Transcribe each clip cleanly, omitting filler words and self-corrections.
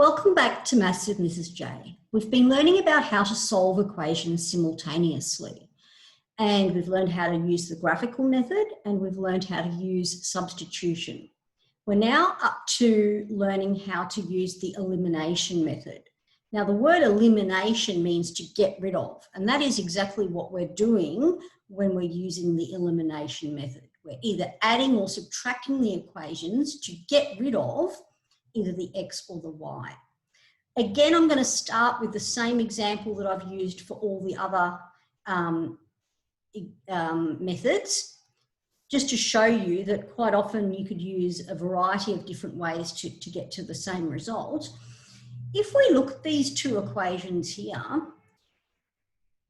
Welcome back to Maths with Mrs. J. We've been learning about how to solve equations simultaneously. And we've learned how to use the graphical method and we've learned how to use substitution. We're now up to learning how to use the elimination method. Now the word elimination means to get rid of, and that is exactly what we're doing when we're using the elimination method. We're either adding or subtracting the equations to get rid of either the x or the y. Again, I'm going to start with the same example that I've used for all the other methods, just to show you that quite often you could use a variety of different ways to get to the same result. If we look at these two equations here,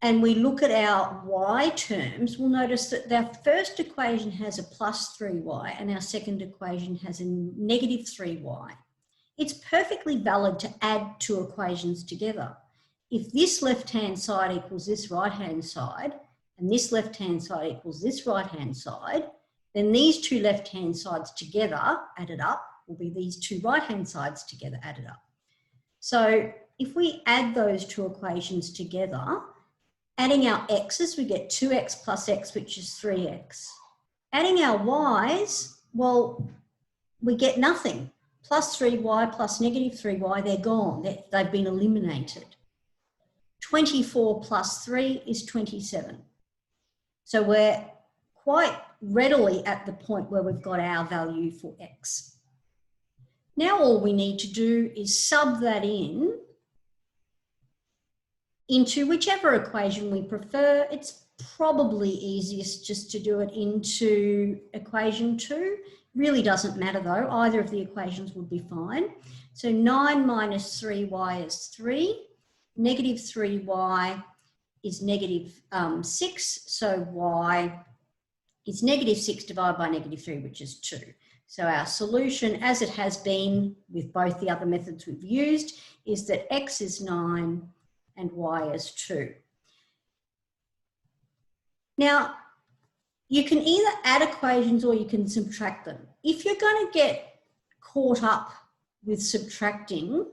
and we look at our y terms, we'll notice that our first equation has a plus 3y and our second equation has a negative 3y. It's perfectly valid to add two equations together. If this left-hand side equals this right-hand side, and this left-hand side equals this right-hand side, then these two left-hand sides together added up will be these two right-hand sides together added up. So if we add those two equations together, adding our x's, we get 2x plus x, which is 3x. Adding our y's, well, we get nothing. Plus 3y plus negative 3y, they're gone. They've been eliminated. 24 plus 3 is 27. So we're quite readily at the point where we've got our value for x. Now all we need to do is sub that into whichever equation we prefer. It's probably easiest just to do it into equation 2. Really doesn't matter though, either of the equations would be fine. So 9 minus 3y is 3, negative 3y is negative 6, so y is negative 6 divided by negative 3, which is 2. So our solution, as it has been with both the other methods we've used, is that x is 9 and y is 2. Now, you can either add equations or you can subtract them. If you're going to get caught up with subtracting,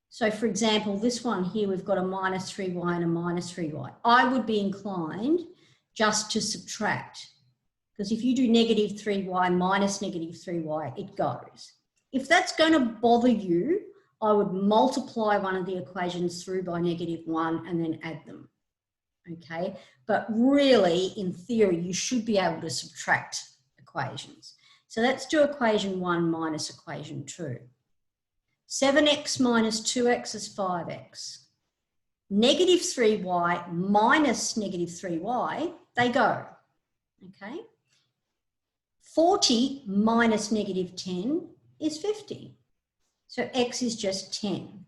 so for example, this one here, we've got a minus 3y and a minus 3y. I would be inclined just to subtract, because if you do negative 3y minus negative 3y, it goes. If that's going to bother you, I would multiply one of the equations through by negative 1 and then add them. Okay, but really, in theory, you should be able to subtract equations. So let's do equation 1 minus equation 2. 7x minus 2x is 5x. Negative 3y minus negative 3y, they go. Okay. 40 minus negative 10 is 50. So x is just 10.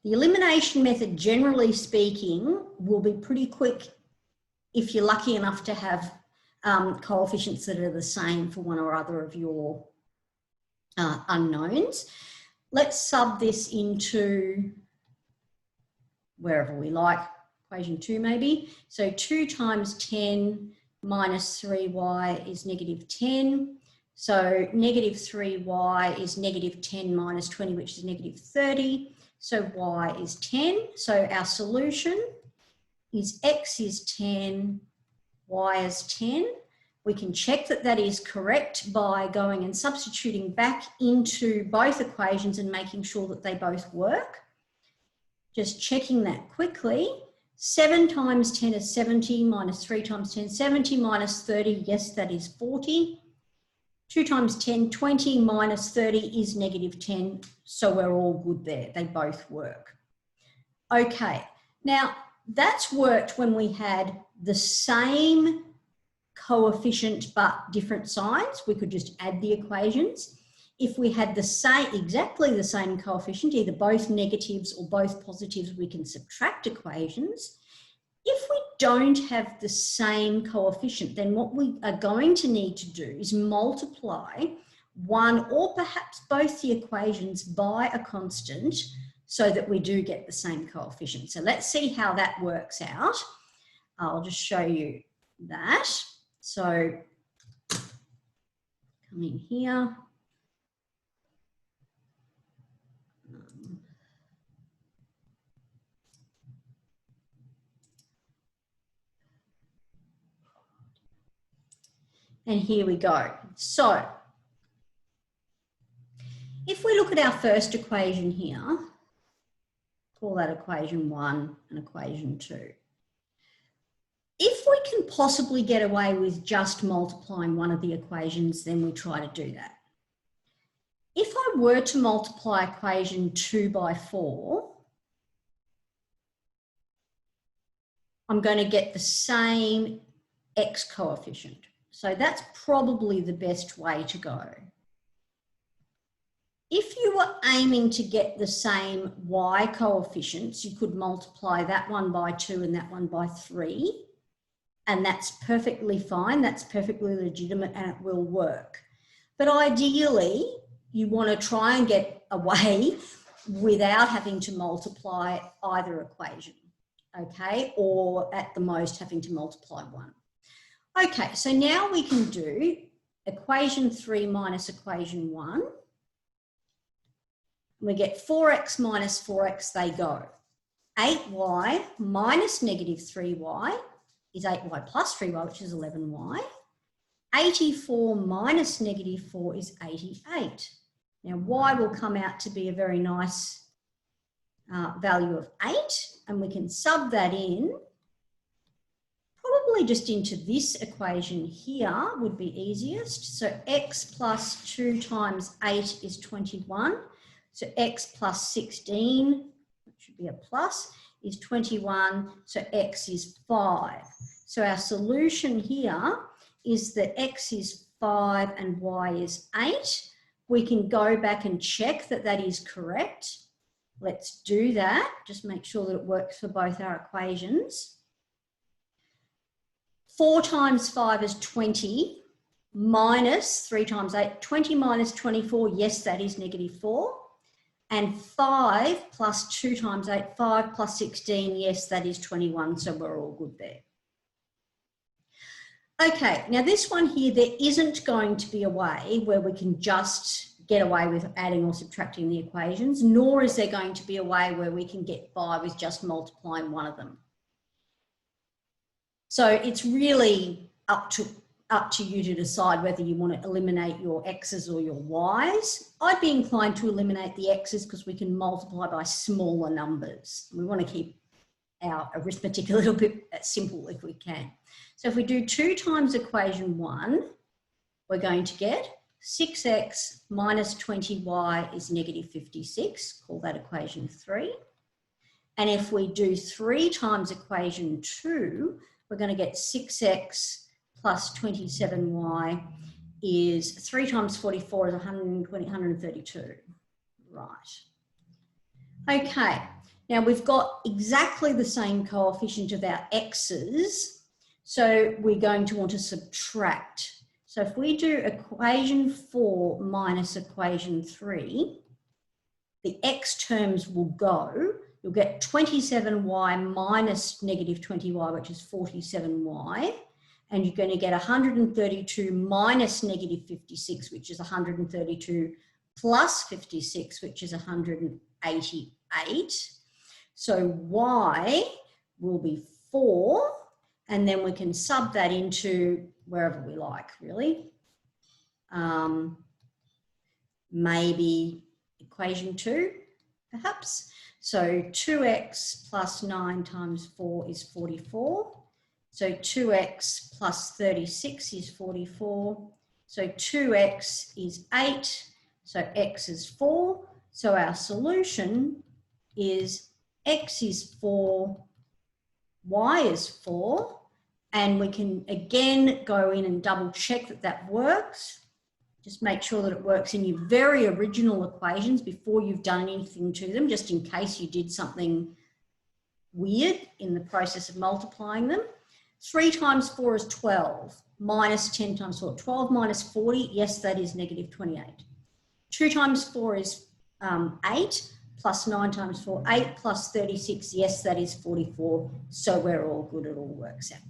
The elimination method, generally speaking, will be pretty quick if you're lucky enough to have coefficients that are the same for one or other of your unknowns. Let's sub this into wherever we like, equation 2 maybe. So 2 times 10 minus 3y is negative 10. So negative 3y is negative 10 minus 20, which is negative 30. So y is 10. So our solution is x is 10, y is 10. We can check that that is correct by going and substituting back into both equations and making sure that they both work. Just checking that quickly. 7 times 10 is 70, minus 3 times 10, 70 minus 30, yes, that is 40. 2 times 10, 20 minus 30 is negative 10, so we're all good there. They both work. Okay, now that's worked when we had the same coefficient but different signs. We could just add the equations. If we had the same, exactly the same coefficient, either both negatives or both positives, we can subtract equations. If we don't have the same coefficient, then what we are going to need to do is multiply one or perhaps both the equations by a constant so that we do get the same coefficient. So let's see how that works out. I'll just show you that. So come in here. And here we go. So if we look at our first equation here, call that equation 1 and equation 2. If we can possibly get away with just multiplying one of the equations, then we try to do that. If I were to multiply equation 2 by 4, I'm going to get the same x coefficient. So that's probably the best way to go. If you were aiming to get the same y coefficients, you could multiply that one by 2 and that one by 3. And that's perfectly fine. That's perfectly legitimate and it will work. But ideally, you want to try and get away without having to multiply either equation, okay? Or at the most having to multiply one. Okay, so now we can do equation 3 minus equation 1. We get 4x minus 4x, they go. 8y minus negative 3y is 8y plus 3y, which is 11y. 84 minus negative 4 is 88. Now, y will come out to be a very nice value of 8, and we can sub that in, probably just into this equation here would be easiest. So x plus 2 times 8 is 21. So x plus 16, which should be a plus, is 21, so x is 5. So our solution here is that x is 5 and y is 8. We can go back and check that that is correct. Let's do that. Just make sure that it works for both our equations. 4 times 5 is 20, minus 3 times 8. 20 minus 24, yes, that is negative 4. And 5 plus 2 times 8, 5 plus 16, yes, that is 21, so we're all good there. Okay, now this one here, there isn't going to be a way where we can just get away with adding or subtracting the equations, nor is there going to be a way where we can get by with just multiplying one of them. So it's really up to you to decide whether you want to eliminate your x's or your y's. I'd be inclined to eliminate the x's because we can multiply by smaller numbers. We want to keep our arithmetic a little bit simple if we can. So if we do 2 times equation 1, we're going to get 6x minus 20y is negative 56. Call that equation 3. And if we do 3 times equation 2, we're going to get 6x plus 27y is 3 times 44 is 132. Right. Okay, now we've got exactly the same coefficient of our x's, so we're going to want to subtract. So if we do equation 4 minus equation 3, the x terms will go. You'll get 27y minus negative 20y, which is 47y. And you're going to get 132 minus negative 56, which is 132 plus 56, which is 188. So y will be 4, and then we can sub that into wherever we like, really. Maybe equation 2, perhaps. So 2x plus 9 times 4 is 44. So 2x plus 36 is 44. So 2x is 8. So x is 4. So our solution is x is 4, y is 4. And we can again go in and double check that that works. Just make sure that it works in your very original equations before you've done anything to them, just in case you did something weird in the process of multiplying them. 3 times 4 is 12, minus 10 times 4. 12 minus 40, yes, that is negative 28. 2 times 4 is 8, plus 9 times 4, 8 plus 36, yes, that is 44. So we're all good, it all works out.